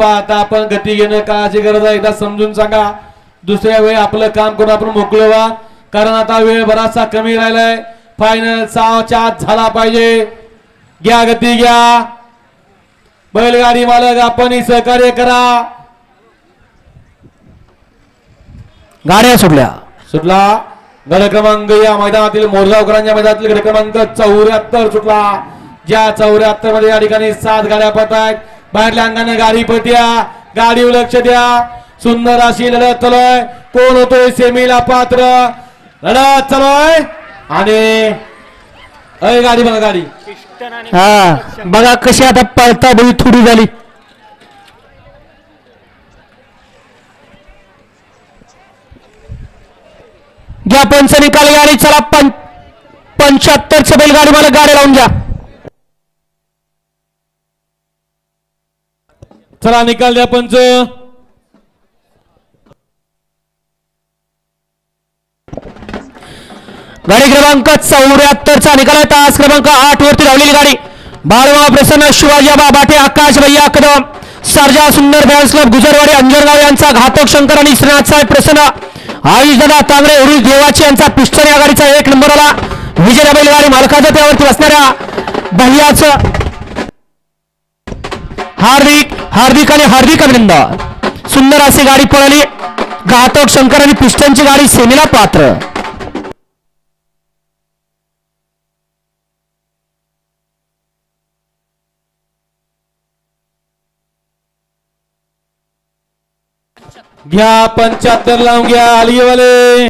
पाहता आपण गती घेणं काळाची गरज आहे, एकदा समजून सांगा. दुसऱ्या वेळी आपलं काम करून आपण मोकळं व्हा, कारण आता वेळ बराचसा कमी राहिलाय. फायनल 6च्या आत झाला पाहिजे. घ्या गती घ्या. बैलगाडी मालक आपण सहकार्य करा. गाड्या सुटला गड क्रमांक या मैदानातील मोरगावकरांच्या मैदानातील गड क्रमांक 74 सुटला. ज्या 74 मध्ये या ठिकाणी 7 गाड्या पळत आहेत. बाहेरल्या अंगाने गाडी पळत्या. गाडीवर लक्ष द्या. सुंदर अशी लढत चालू आहे. कोण होतोय सेमीला पात्र. लढत चालू आहे आणि गाडी बघा गाडी. हा बघा कशी आता पळता बळी थोडी झाली. घ्या पंच निकाल गाडी. चला 75 बैलगाडी मला गाडी लावून घ्या. चला निकाल द्या पंच. गाडी क्रमांक 74 निकाल आहे. तास क्रमांक 8 वरती धावलेली गाडी बाळवा प्रसन्न शिवाजीबा बाटे आकाश भैया कदम सरजा सुंदर फॅन्स क्लब गुजरवाडी अंजरगाव यांचा घातक शंकर आणि श्रीनाथ साहेब प्रसन्न आयुष दादा तांगडे उरुज देवाची यांचा पिस्टन या गाडीचा 1 नंबर आला. विजय बैलगाडी मालकाचं त्यावरती बसणाऱ्या भैयाचं हार्दिक आणि हार्दिक अभिनंदन. सुंदर अशी गाडी पळाली. घातक शंकर आणि पिस्टनची गाडी सेमीला पात्र. घ्या 75 लावून घ्या. आलीवाले